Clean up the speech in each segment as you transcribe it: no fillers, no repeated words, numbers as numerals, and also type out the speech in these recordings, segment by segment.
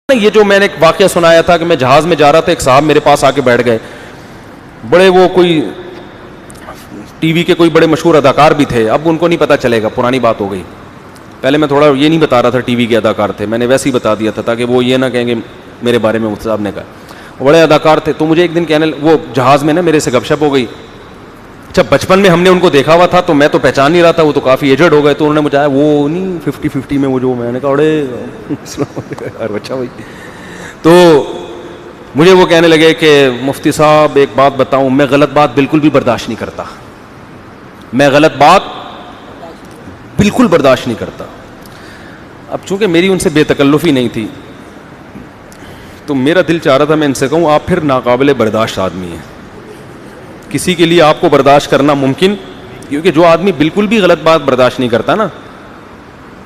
یہ جو میں نے ایک واقعہ سنایا تھا کہ میں جہاز میں جا رہا تھا, ایک صاحب میرے پاس آ کے بیٹھ گئے, بڑے وہ کوئی ٹی وی کے کوئی بڑے مشہور اداکار بھی تھے, اب ان کو نہیں پتہ چلے گا, پرانی بات ہو گئی. پہلے میں تھوڑا یہ نہیں بتا رہا تھا ٹی وی کے اداکار تھے, میں نے ویسے ہی بتا دیا تھا تاکہ وہ یہ نہ کہیں گے میرے بارے میں مفتی صاحب نے کہا. بڑے اداکار تھے, تو مجھے ایک دن کہنے, وہ جہاز میں نا میرے سے گپ شپ ہو گئی. اچھا بچپن میں ہم نے ان کو دیکھا ہوا تھا تو میں تو پہچان نہیں رہا تھا, وہ تو کافی ایجڈ ہو گئے, تو انہوں نے مجھے وہ نہیں 50-50 میں وہ جو, میں نے کہا اڑے اچھا بھائی. تو مجھے وہ کہنے لگے کہ مفتی صاحب ایک بات بتاؤں, میں غلط بات بالکل بھی برداشت نہیں کرتا, میں غلط بات بالکل برداشت نہیں کرتا. اب چونکہ میری ان سے بے تکلفی نہیں تھی تو میرا دل چاہ رہا تھا میں ان سے کہوں آپ پھر ناقابل برداشت آدمی ہیں, کسی کے لیے آپ کو برداشت کرنا ممکن, کیونکہ جو آدمی بالکل بھی غلط بات برداشت نہیں کرتا نا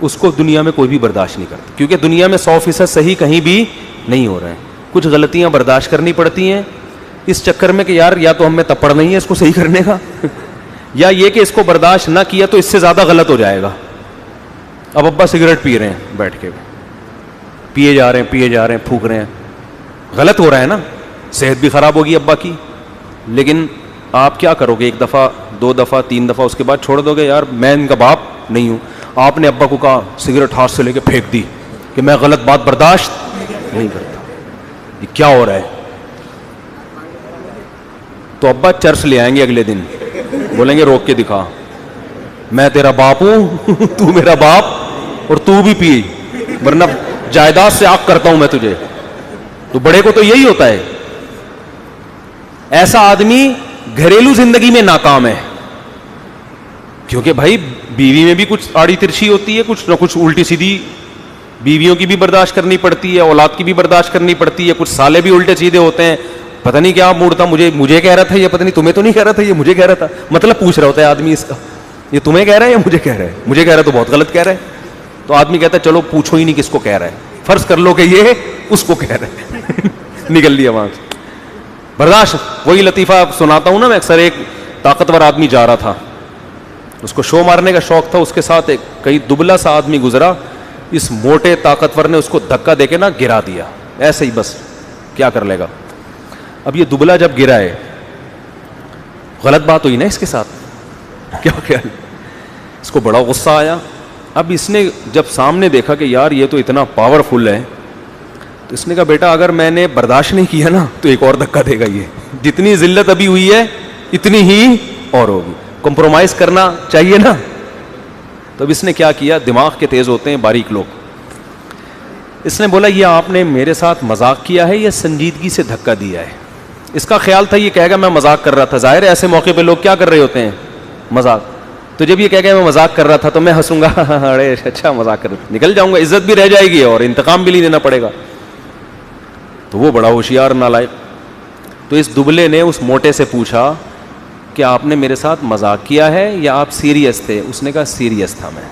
اس کو دنیا میں کوئی بھی برداشت نہیں کرتا, کیونکہ دنیا میں 100% صحیح کہیں بھی نہیں ہو رہے ہیں, کچھ غلطیاں برداشت کرنی پڑتی ہیں اس چکر میں کہ یار یا تو ہم میں تپڑ نہیں ہے اس کو صحیح کرنے کا یا یہ کہ اس کو برداشت نہ کیا تو اس سے زیادہ غلط ہو جائے گا. اب ابا سگریٹ پی رہے ہیں بیٹھ کے, پیے جا رہے ہیں پھونک رہے ہیں, غلط ہو رہا ہے نا, صحت بھی خراب ہوگی ابا کی, لیکن آپ کیا کرو گے, ایک دفعہ 2 دفعہ 3 دفعہ, اس کے بعد چھوڑ دو گے یار میں ان کا باپ نہیں ہوں. آپ نے ابا کو کہا سگریٹ ہاتھ سے لے کے پھینک دی کہ میں غلط بات برداشت نہیں کرتا, یہ کیا ہو رہا ہے؟ تو ابا چرس لے آئیں گے اگلے دن, بولیں گے روک کے دکھا, میں تیرا باپ ہوں تو میرا باپ اور تو بھی پی, ورنہ جائیداد سے آگ کرتا ہوں میں تجھے. تو بڑے کو تو یہی ہوتا ہے. ایسا آدمی گھریلو زندگی میں ناکام ہے, کیونکہ بھائی بیوی میں بھی کچھ آڑی ترچھی ہوتی ہے, کچھ نہ کچھ الٹی سیدھی, بیویوں کی بھی برداشت کرنی پڑتی ہے, اولاد کی بھی برداشت کرنی پڑتی ہے, کچھ سالے بھی الٹے سیدھے ہوتے ہیں, پتہ نہیں کیا موڈ تھا, مجھے کہہ رہا تھا یہ, پتہ نہیں تمہیں تو نہیں کہہ رہا تھا یہ, مجھے کہہ رہا تھا, مطلب پوچھ رہا ہوتا ہے آدمی اس کا, یہ تمہیں کہہ رہا ہے یا مجھے کہہ رہا ہے, مجھے کہہ رہا ہے تو بہت غلط کہہ رہا ہے. تو آدمی کہتا ہے چلو پوچھو ہی نہیں کس کو کہہ رہا ہے, فرض کر لو کہ یہ اس کو کہہ رہا ہے نکل لیا وہاں سے برداشت. وہی لطیفہ سناتا ہوں نا میں اکثر, ایک طاقتور آدمی جا رہا تھا, اس کو شو مارنے کا شوق تھا, اس کے ساتھ ایک کئی دبلا سا آدمی گزرا, اس موٹے طاقتور نے اس کو دھکا دے کے نا گرا دیا ایسے ہی, بس کیا کر لے گا. اب یہ دبلا جب گرا ہے, غلط بات ہوئی نا اس کے ساتھ, کیا اس کو بڑا غصہ آیا. اب اس نے جب سامنے دیکھا کہ یار یہ تو اتنا پاورفل ہے, تو اس نے کہا بیٹا اگر میں نے برداشت نہیں کیا نا تو ایک اور دھکا دے گا, یہ جتنی ذلت ابھی ہوئی ہے اتنی ہی اور ہوگی, کمپرومائز کرنا چاہیے نا. تو اب اس نے کیا کیا, دماغ کے تیز ہوتے ہیں باریک لوگ, اس نے بولا یہ آپ نے میرے ساتھ مذاق کیا ہے یا سنجیدگی سے دھکا دیا ہے. اس کا خیال تھا یہ کہے گا میں مذاق کر رہا تھا, ظاہر ہے ایسے موقع پہ لوگ کیا کر رہے ہوتے ہیں, مذاق. تو جب یہ کہے گا میں مذاق کر رہا تھا تو میں ہنسوں گا, ارے اچھا مذاق کر, نکل جاؤں گا, عزت بھی رہ جائے گی اور انتقام بھی نہیں دینا پڑے گا. تو وہ بڑا ہوشیار نالائق. تو اس دبلے نے اس موٹے سے پوچھا کہ آپ نے میرے ساتھ مذاق کیا ہے یا آپ سیریس تھے. اس نے کہا سیریس تھا میں.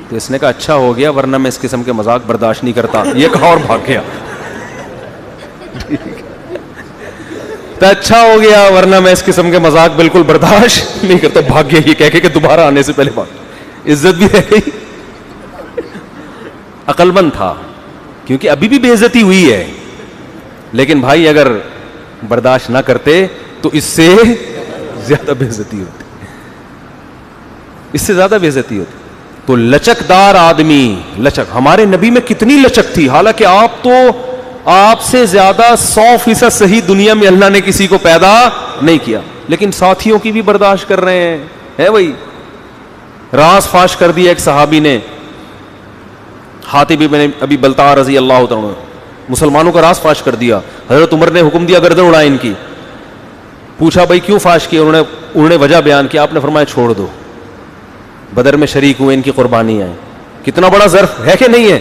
تو اس نے کہا اچھا ہو گیا, ورنہ میں اس قسم کے مذاق برداشت نہیں کرتا. یہ کہا اور بھاگ گیا. تو اچھا ہو گیا ورنہ میں اس قسم کے مذاق بالکل برداشت نہیں کرتا, بھاگ گیا یہ کہہ کے کہ دوبارہ آنے سے پہلے بھاگ. عزت بھی رہ گئی, عقل مند تھا, کیونکہ ابھی بھی بے عزتی ہوئی ہے, لیکن بھائی اگر برداشت نہ کرتے تو اس سے زیادہ بے عزتی ہوتی, اس سے زیادہ بے عزتی ہوتی. تو لچکدار آدمی, لچک, ہمارے نبی میں کتنی لچک تھی, حالانکہ آپ سے زیادہ 100% صحیح دنیا میں اللہ نے کسی کو پیدا نہیں کیا, لیکن ساتھیوں کی بھی برداشت کر رہے ہیں. ہے وہی راز فاش کر دیا ایک صحابی نے, حاتب بن ابی بلتع رضی اللہ تعالیٰ, مسلمانوں کا راز فاش کر دیا. حضرت عمر نے حکم دیا گردن اڑائے ان کی. پوچھا بھائی کیوں فاش کیا, انہوں نے وجہ بیان کیا. آپ نے فرمایا چھوڑ دو, بدر میں شریک ہوئے, ان کی قربانی ہے, کتنا بڑا ظرف ہے کہ نہیں ہے,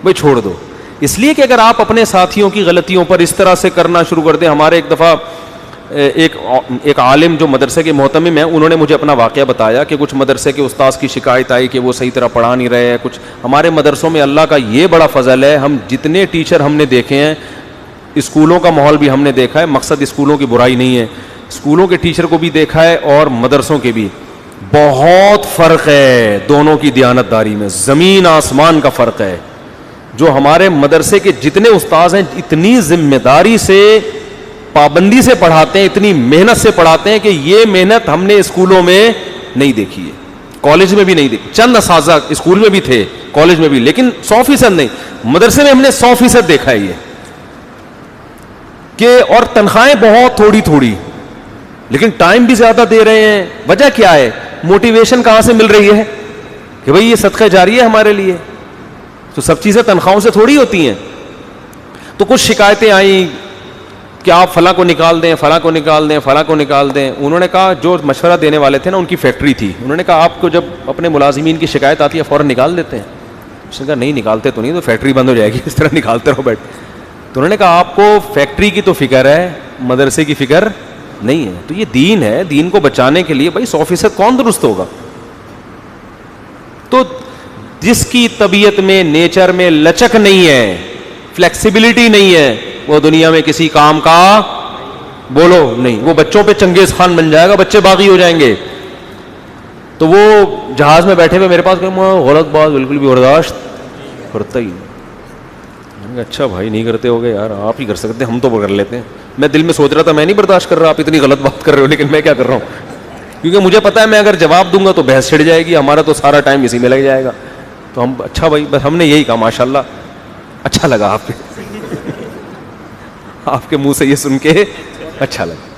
بھائی چھوڑ دو. اس لیے کہ اگر آپ اپنے ساتھیوں کی غلطیوں پر اس طرح سے کرنا شروع کر دیں. ہمارے ایک دفعہ ایک عالم جو مدرسے کے محتمم ہیں, انہوں نے مجھے اپنا واقعہ بتایا کہ کچھ مدرسے کے استاذ کی شکایت آئی کہ وہ صحیح طرح پڑھا نہیں رہے. کچھ ہمارے مدرسوں میں اللہ کا یہ بڑا فضل ہے, ہم جتنے ٹیچر ہم نے دیکھے ہیں, اسکولوں کا ماحول بھی ہم نے دیکھا ہے, مقصد اسکولوں کی برائی نہیں ہے, اسکولوں کے ٹیچر کو بھی دیکھا ہے اور مدرسوں کے بھی, بہت فرق ہے دونوں کی دیانتداری میں, زمین آسمان کا فرق ہے. جو ہمارے مدرسے کے جتنے استاذ ہیں اتنی ذمہ داری سے پابندی سے پڑھاتے ہیں, اتنی محنت سے پڑھاتے ہیں کہ یہ محنت ہم نے اسکولوں میں نہیں دیکھی ہے, کالج میں بھی نہیں دیکھی. چند اساتذہ اسکول میں بھی تھے, کالج میں بھی, لیکن 100% نہیں. مدرسے میں ہم نے 100% دیکھا ہے یہ کہ, اور تنخواہیں بہت تھوڑی تھوڑی, لیکن ٹائم بھی زیادہ دے رہے ہیں. وجہ کیا ہے؟ موٹیویشن کہاں سے مل رہی ہے کہ بھئی یہ صدقہ جاری ہے ہمارے لیے. تو سب چیزیں تنخواہوں سے تھوڑی ہوتی ہیں. تو کچھ شکایتیں آئیں کہ آپ فلاں کو نکال دیں, فلاں کو نکال دیں, فلاں کو نکال دیں. انہوں نے کہا, جو مشورہ دینے والے تھے نا, ان کی فیکٹری تھی, انہوں نے کہا آپ کو جب اپنے ملازمین کی شکایت آتی ہے فوراً نکال دیتے ہیں؟ اس نے کہا نہیں نکالتے تو نہیں, تو فیکٹری بند ہو جائے گی, اس طرح نکالتے رہو بیٹھ. تو انہوں نے کہا آپ کو فیکٹری کی تو فکر ہے, مدرسے کی فکر نہیں ہے. تو یہ دین ہے, دین کو بچانے کے لیے بھائی 100% کون درست ہوگا؟ تو جس کی طبیعت میں, نیچر میں لچک نہیں ہے, فلیکسیبلٹی نہیں ہے, وہ دنیا میں کسی کام کا بولو نہیں. وہ بچوں پہ چنگیز خان بن جائے گا, بچے باغی ہو جائیں گے. تو وہ جہاز میں بیٹھے ہوئے میرے پاس کہ غلط بات بالکل بھی برداشت کرتا ہی نہیں. اچھا بھائی نہیں کرتے ہوگے یار, آپ ہی کر سکتے, ہم تو کر لیتے ہیں. میں دل میں سوچ رہا تھا میں نہیں برداشت کر رہا, آپ اتنی غلط بات کر رہے ہو, لیکن میں کیا کر رہا ہوں, کیونکہ مجھے پتا ہے میں اگر جواب دوں گا تو بحث چھڑ جائے گی, ہمارا تو سارا ٹائم اسی میں لگ جائے گا. تو ہم اچھا بھائی, بس ہم نے یہی کہا ماشاء اللہ اچھا لگا آپ کے منہ سے یہ سن کے اچھا لگا.